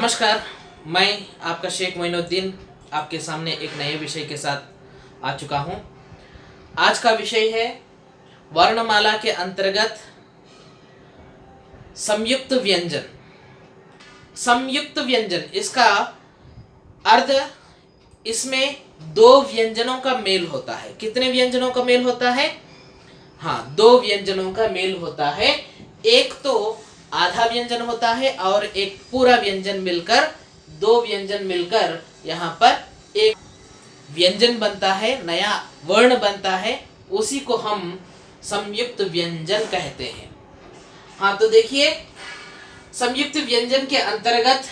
नमस्कार, मैं आपका शेख मोइनुद्दीन आपके सामने एक नए विषय के साथ आ चुका हूँ। आज का विषय है वर्णमाला के अंतर्गत संयुक्त व्यंजन। संयुक्त व्यंजन, इसका अर्थ इसमें दो व्यंजनों का मेल होता है। कितने व्यंजनों का मेल होता है? हाँ, दो व्यंजनों का मेल होता है। एक तो आधा व्यंजन होता है और एक पूरा व्यंजन मिलकर, दो व्यंजन मिलकर यहाँ पर एक व्यंजन बनता है, नया वर्ण बनता है। उसी को हम संयुक्त व्यंजन कहते हैं। हाँ, तो देखिए, संयुक्त व्यंजन के अंतर्गत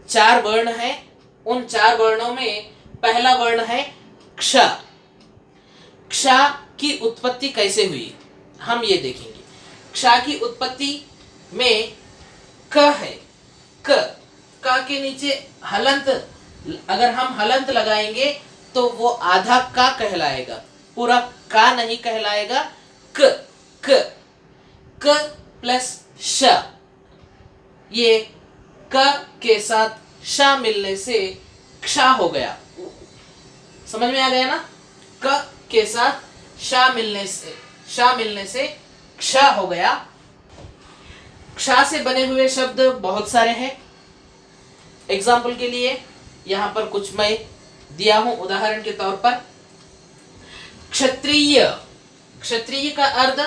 चार वर्ण हैं। उन चार वर्णों में पहला वर्ण है क्ष। क्ष की उत्पत्ति कैसे हुई हम ये देखेंगे। क्ष की उत्पत्ति में क है। क के नीचे हलंत, अगर हम हलंत लगाएंगे तो वो आधा का कहलाएगा, पूरा का नहीं कहलाएगा। क क क प्लस श, ये क के साथ श मिलने से क्ष हो गया। समझ में आ गया ना? क के साथ श मिलने से क्ष हो गया। क्ष से बने हुए शब्द बहुत सारे हैं। एग्जाम्पल के लिए यहाँ पर कुछ मैं दिया हूं। उदाहरण के तौर पर क्षत्रिय। क्षत्रिय का अर्थ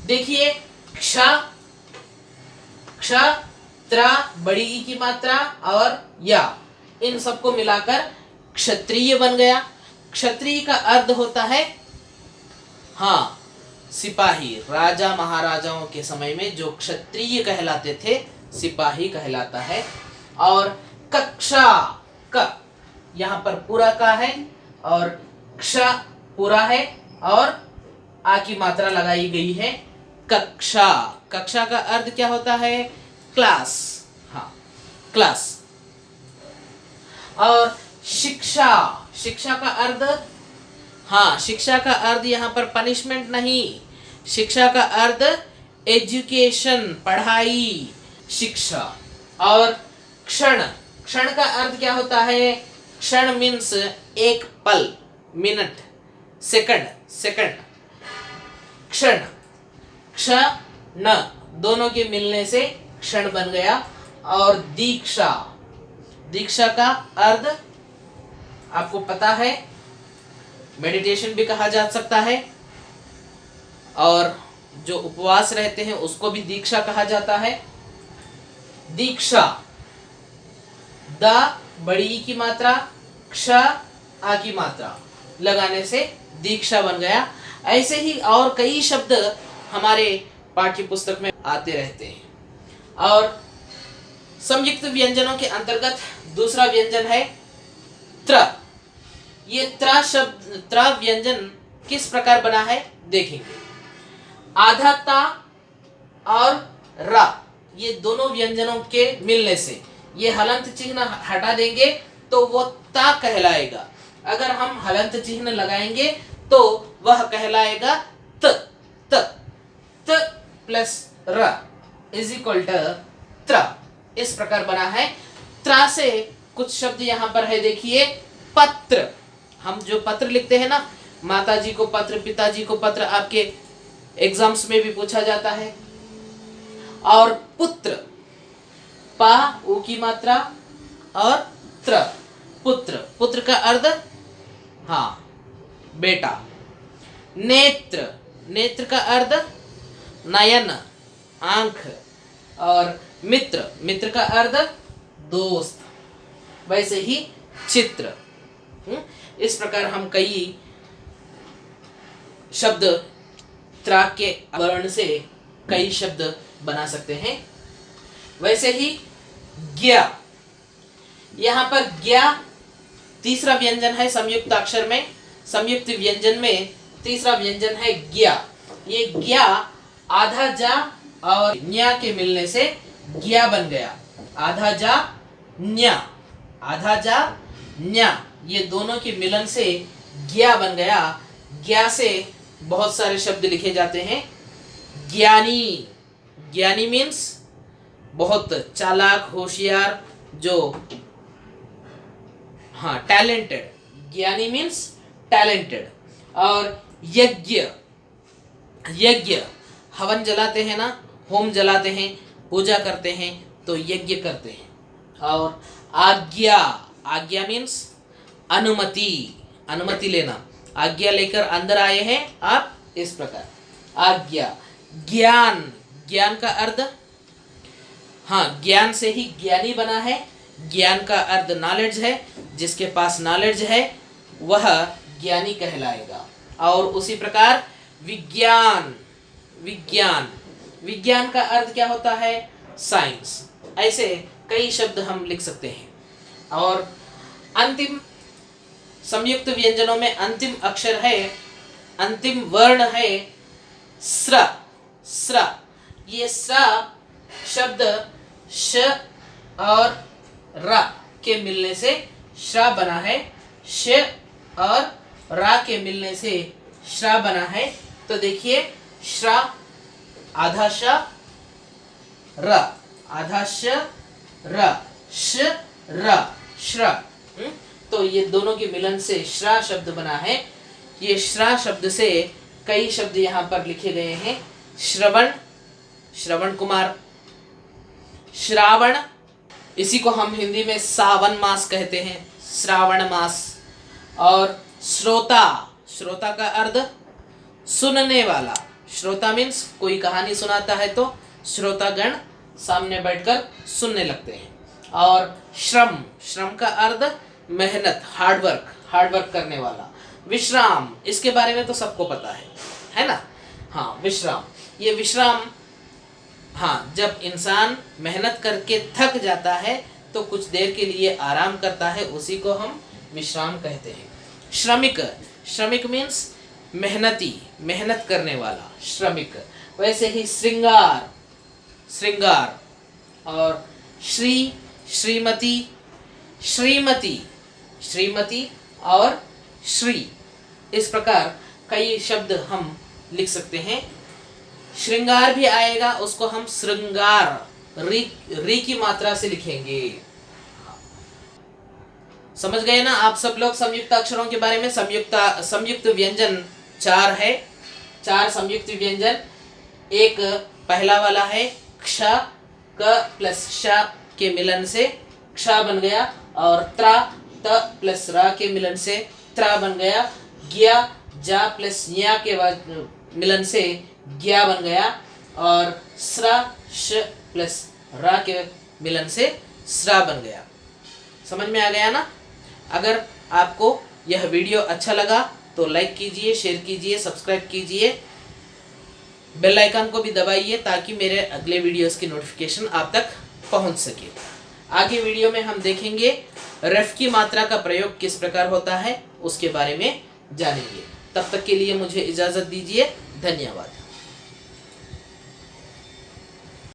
देखिए, क्ष, क्ष, त्रा, बड़ी ई की मात्रा और या, इन सबको मिलाकर क्षत्रिय बन गया। क्षत्रिय का अर्थ होता है, हाँ, सिपाही। राजा महाराजाओं के समय में जो क्षत्रिय कहलाते थे, सिपाही कहलाता है। और कक्षा, क यहाँ पर पूरा का है और क्ष पूरा है और आ की मात्रा लगाई गई है। कक्षा, कक्षा का अर्थ क्या होता है? क्लास। हाँ, क्लास। और शिक्षा, शिक्षा का अर्थ, हाँ, शिक्षा का अर्थ यहाँ पर पनिशमेंट नहीं, शिक्षा का अर्थ एजुकेशन, पढ़ाई, शिक्षा। और क्षण, क्षण का अर्थ क्या होता है? क्षण मीन्स एक पल, मिनट, सेकंड, सेकंड। क्षण, क्ष न दोनों के मिलने से क्षण बन गया। और दीक्षा, दीक्षा का अर्थ आपको पता है, मेडिटेशन भी कहा जा सकता है। और जो उपवास रहते हैं उसको भी दीक्षा कहा जाता है। दीक्षा, द बड़ी ई की मात्रा, क्ष आ की मात्रा लगाने से दीक्षा बन गया। ऐसे ही और कई शब्द हमारे पाठ्य पुस्तक में आते रहते हैं। और संयुक्त व्यंजनों के अंतर्गत दूसरा व्यंजन है त्र। ये त्र शब्द, त्र व्यंजन किस प्रकार बना है देखेंगे। आधा ता और रा, ये दोनों व्यंजनों के मिलने से, ये हलंत चिन्ह हटा देंगे तो वो ता कहलाएगा। अगर हम हलंत चिन्ह लगाएंगे तो वह कहलाएगा त। त, त प्लस र इज इक्वल टू त्र। इस प्रकार बना है। त्र से कुछ शब्द यहाँ पर है, देखिए। पत्र, हम जो पत्र लिखते हैं ना, माताजी को पत्र, पिताजी को पत्र, आपके एग्जाम्स में भी पूछा जाता है। और पुत्र, पा ऊ की मात्रा और त्र, पुत्र, पुत्र का अर्थ, हाँ, बेटा। नेत्र, नेत्र का अर्थ नयन, आंख। और मित्र, मित्र का अर्थ दोस्त। वैसे ही चित्र। इस प्रकार हम कई शब्द त्र के वर्ण से कई शब्द बना सकते हैं। वैसे ही ज्ञा, यहाँ पर ज्ञा तीसरा व्यंजन है संयुक्त अक्षर में। संयुक्त व्यंजन में तीसरा व्यंजन है ज्ञा। ये ज्ञा आधा जा और न्या के मिलने से ज्ञा बन गया। आधा जा न्या, आधा जा न्या, ये दोनों के मिलन से ज्ञा बन गया। ज्ञा से बहुत सारे शब्द लिखे जाते हैं। ज्ञानी, ज्ञानी मीन्स बहुत चालाक, होशियार, जो हाँ टैलेंटेड, ज्ञानी मीन्स टैलेंटेड। और यज्ञ, यज्ञ हवन जलाते हैं ना, होम जलाते हैं, पूजा करते हैं, तो यज्ञ करते हैं। और आज्ञा, आज्ञा मीन्स अनुमति, अनुमति लेना, आज्ञा लेकर अंदर आए हैं आप, इस प्रकार आज्ञा। ज्ञान, ज्ञान का अर्थ, हाँ ज्ञान से ही ज्ञानी बना है, ज्ञान का अर्थ नॉलेज है, जिसके पास नॉलेज है वह ज्ञानी कहलाएगा। और उसी प्रकार विज्ञान, विज्ञान, विज्ञान का अर्थ क्या होता है? साइंस। ऐसे कई शब्द हम लिख सकते हैं। और अंतिम संयुक्त व्यंजनों में अंतिम अक्षर है, अंतिम वर्ण है स्र, स्र। ये स्र शब्द श और र के मिलने से श्रा बना है, श और रा के मिलने से श्रा बना है। तो देखिए श्रा आधा श, र आधा श, र श र श्रा। तो ये दोनों के मिलन से श्रा शब्द बना है। ये श्रा शब्द से कई शब्द यहाँ पर लिखे गए हैं। श्रवण, श्रवण कुमार, श्रावण, इसी को हम हिंदी में सावन मास कहते हैं, श्रावण मास। और श्रोता, श्रोता का अर्थ सुनने वाला, श्रोता मीन्स कोई कहानी सुनाता है तो श्रोतागण सामने बैठकर सुनने लगते हैं। और श्रम, श्रम का अर्थ मेहनत, हार्डवर्क, हार्डवर्क करने वाला। विश्राम, इसके बारे में तो सबको पता है ना? हाँ विश्राम, ये विश्राम, हाँ जब इंसान मेहनत करके थक जाता है तो कुछ देर के लिए आराम करता है, उसी को हम विश्राम कहते हैं। श्रमिक, श्रमिक मीन्स मेहनती, मेहनत करने वाला, श्रमिक। वैसे ही श्रृंगार, श्रृंगार। और श्री, श्रीमती, श्रीमती, श्रीमती और श्री, इस प्रकार कई शब्द हम लिख सकते हैं। श्रृंगार भी आएगा, उसको हम श्रृंगार, री की मात्रा से लिखेंगे। समझ गए ना आप सब लोग संयुक्त अक्षरों के बारे में? संयुक्त व्यंजन 4 है, 4 संयुक्त व्यंजन। एक पहला वाला है क्ष, क प्लस श के मिलन से क्ष बन गया। और त्रा, त प्लस रा के मिलन से त्रा बन गया। ज्ञा, जा प्लस ञा के मिलन से ज्ञा बन गया। और स्रा, श प्लस रा के मिलन से स्रा बन गया। समझ में आ गया ना? अगर आपको यह वीडियो अच्छा लगा तो लाइक कीजिए, शेयर कीजिए, सब्सक्राइब कीजिए, बेल आइकन को भी दबाइए ताकि मेरे अगले वीडियोस की नोटिफिकेशन आप तक पहुंच सके। आगे वीडियो में हम देखेंगे रेफ की मात्रा का प्रयोग किस प्रकार होता है, उसके बारे में जानेंगे। तब तक के लिए मुझे इजाज़त दीजिए। धन्यवाद।